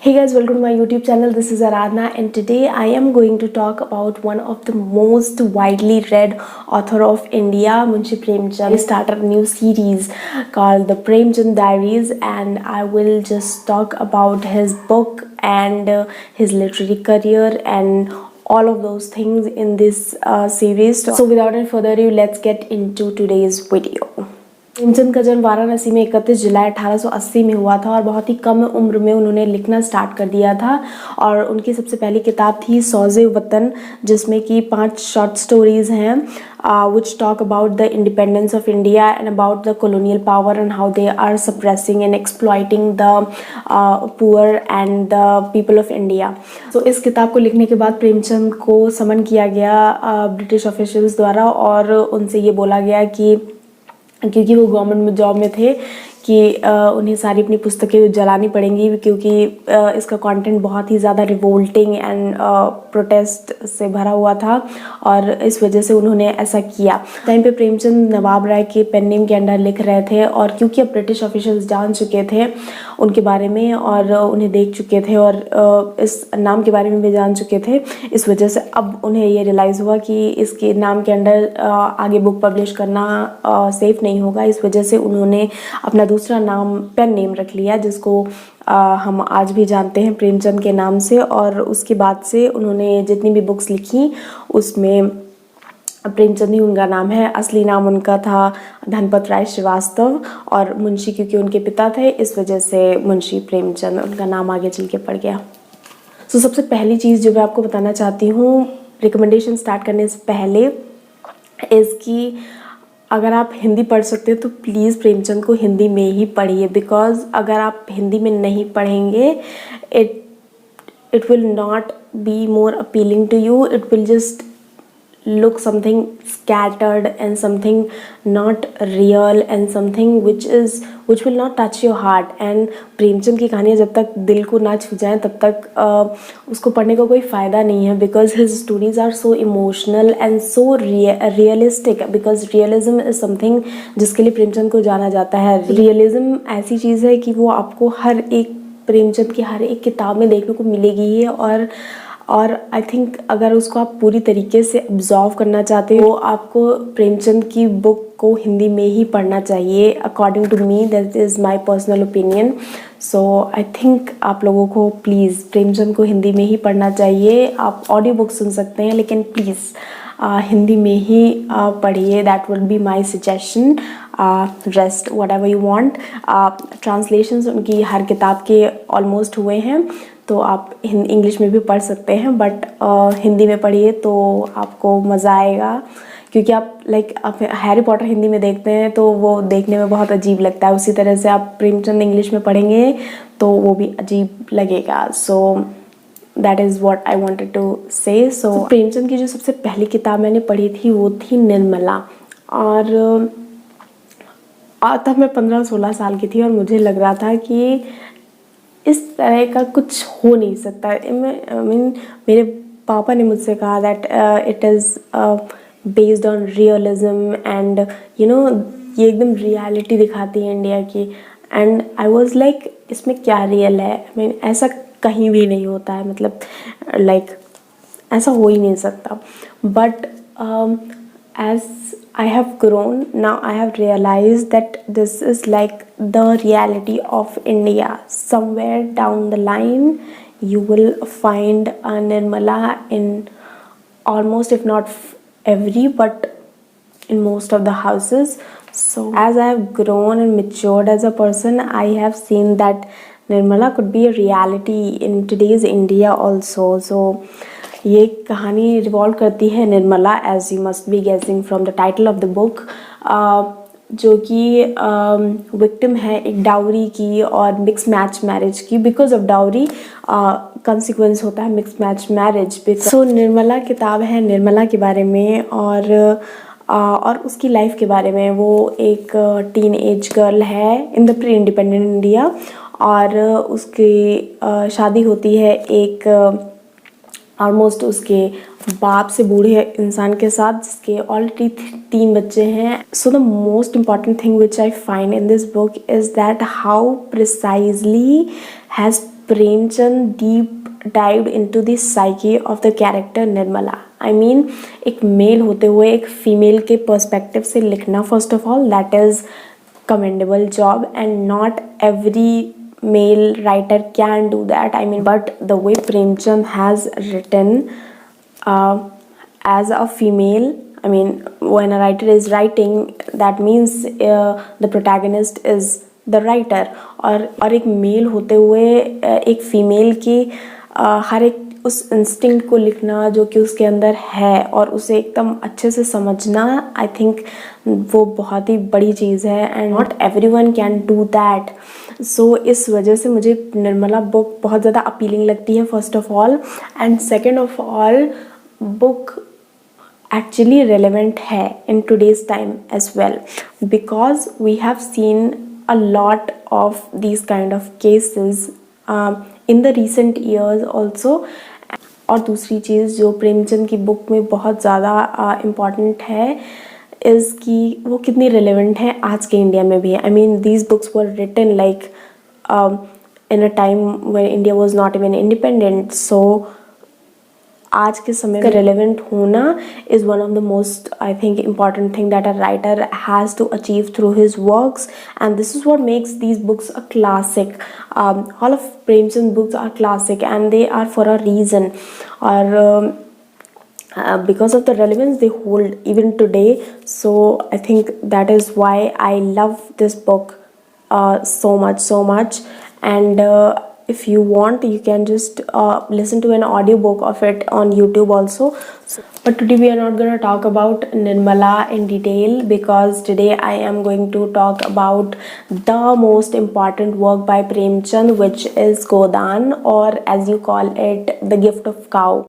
Hey guys, welcome to my YouTube channel. This is Aradhna and today I am going to talk about one of the most widely read author of India, Munshi Premchand. He started a new series called The Premchand Diaries and I will just talk about his book and his literary career and all of those things in this series. So without any further ado, let's get into today's video. Premchand का जन्म वाराणसी में 31 जुलाई 1880 में हुआ था और बहुत ही कम उम्र में उन्होंने लिखना स्टार्ट कर दिया था। और उनकी सबसे पहली किताब थी सौज़े वतन, जिसमें कि 5 शॉर्ट स्टोरीज़ हैं which talk about the independence of India and about the colonial power and how they are suppressing and exploiting the poor and the people of India. So इस किताब को लिखने के बाद प्रेमचंद को समन किया गया ब्रिटिश ऑफिशियल्स द्वारा और उनसे ये बोला गया कि क्योंकि वो गवर्नमेंट जॉब में थे कि उन्हें सारी अपनी पुस्तकें जलानी पड़ेंगी क्योंकि इसका कंटेंट बहुत ही ज़्यादा रिवोल्टिंग एंड प्रोटेस्ट से भरा हुआ था और इस वजह से उन्होंने ऐसा किया। टाइम पे प्रेमचंद नवाब राय के पेन नेम के अंडर लिख रहे थे और क्योंकि अब ब्रिटिश ऑफिशियल्स जान चुके थे उनके बारे में और उन्हें देख चुके थे और इस नाम के बारे में भी जान चुके थे, इस वजह से अब उन्हें ये रियलाइज़ हुआ कि इसके नाम के अंडर आगे बुक पब्लिश करना सेफ़ नहीं होगा। इस वजह से उन्होंने अपना दूसरा नाम पेन नेम रख लिया जिसको हम आज भी जानते हैं प्रेमचंद के नाम से। और उसके बाद से उन्होंने जितनी भी बुक्स लिखी उसमें प्रेमचंद ही उनका नाम है। असली नाम उनका था धनपत राय श्रीवास्तव और मुंशी क्योंकि उनके पिता थे इस वजह से मुंशी प्रेमचंद उनका नाम आगे चल के पड़ गया। तो सबसे पहली चीज़ जो मैं आपको बताना चाहती हूँ रिकमेंडेशन स्टार्ट करने से पहले इसकी, अगर आप हिंदी पढ़ सकते हो तो प्लीज़ प्रेमचंद को हिंदी में ही पढ़िए, बिकॉज अगर आप हिंदी में नहीं पढ़ेंगे it will not be more appealing to you, it will just look something scattered and something not real and something which will not touch your heart. and Premchand की कहानियाँ जब तक दिल को ना छू जाएं तब तक उसको पढ़ने का कोई फ़ायदा नहीं है, because his stories are so emotional and so realistic, because realism is something जिसके लिए प्रेमचंद को जाना जाता है। रियलिज्म ऐसी चीज़ है कि वो आपको हर एक प्रेमचंद की हर एक किताब में देखने को मिलेगी ही और आई थिंक अगर उसको आप पूरी तरीके से ऑब्जर्व करना चाहते हो आपको प्रेमचंद की बुक को हिंदी में ही पढ़ना चाहिए। According to me, that is my personal opinion. So I think आप लोगों को प्लीज़ प्रेमचंद को हिंदी में ही पढ़ना चाहिए। आप ऑडियो बुक सुन सकते हैं लेकिन प्लीज़ हिंदी में ही पढ़िए, that would be my suggestion. Rest what ever you want. Translations उनकी हर किताब के ऑलमोस्ट हुए हैं तो आप इंग्लिश में भी पढ़ सकते हैं, बट हिंदी में पढ़िए तो आपको मज़ा आएगा क्योंकि आप हैरी पॉटर हिंदी में देखते हैं तो वो देखने में बहुत अजीब लगता है, उसी तरह से आप प्रेमचंद इंग्लिश में पढ़ेंगे तो वो भी अजीब लगेगा। So that is what I wanted to say. So Premchand की जो सबसे पहली किताब मैंने पढ़ी थी वो थी निर्मला, और तब मैं 15-16 साल की थी और मुझे लग रहा था कि इस तरह का कुछ हो नहीं सकता। मेरे पापा ने मुझसे कहा that it is based on realism and you know ये एकदम रियलिटी दिखाती है इंडिया की। एंड आई वाज लाइक इसमें क्या रियल है, ऐसा कहीं भी नहीं होता है, मतलब ऐसा हो ही नहीं सकता। But as I have grown, now I have realized that this is like the reality of India. Somewhere down the line, you will find a Nirmala in almost, if not every, but in most of the houses. So as I have grown and matured as a person, I have seen that Nirmala could be a reality in today's India also. So ये कहानी revolve करती है Nirmala, as you must be guessing from the title of the book, जो कि victim है एक dowry की और मिक्स मैच मैरिज की। बिकॉज ऑफ डाउरी कंसिक्वेंस होता है mix match marriage. So Nirmala किताब है निर्मला के बारे में और उसकी लाइफ के बारे में। वो एक टीन एज गर्ल है in the pre independent India और उसकी शादी होती है एक ऑलमोस्ट उसके बाप से बूढ़े इंसान के साथ जिसके ऑलरेडी 3 बच्चे हैं। So the most important thing which I find in this book is that how precisely has Premchand deep dived into the psyche of the character Nirmala. I mean, एक मेल होते हुए एक फीमेल के perspective से लिखना, first of all that is commendable job, and not every male writer can do that. I mean, but the way Premchand has written as a female, I mean, when a writer is writing, that means the protagonist is the writer. और एक mail होते हुए एक female की हर एक उस instinct को लिखना जो कि उसके अंदर है और उसे एकदम अच्छे से समझना, आई थिंक वो बहुत ही बड़ी चीज़ है and not everyone can do that. So इस वजह से मुझे निर्मला बुक बहुत ज़्यादा अपीलिंग लगती है, first of all. And second of all, book actually relevant है in today's time as well, because we have seen a lot of these kind of cases in the recent years also. और दूसरी चीज़ जो प्रेमचंद की book में बहुत ज़्यादा important है is कि वो कितनी रिलेवेंट है आज के इंडिया में भी. I mean, these books were written like in a time when India was not even independent. So आज के समय में रेलेवेंट होना is one of the most, I think, important thing that a writer has to achieve through his works, and this is what makes these books a classic. All of Premchand books are classic and they are for a reason, और because of the relevance they hold even today. So I think that is why I love this book so much. And if you want, you can just listen to an audiobook of it on YouTube also. But today we are not going to talk about Nirmala in detail, because today I am going to talk about the most important work by Premchand, which is Godan, or as you call it, The Gift of Cow.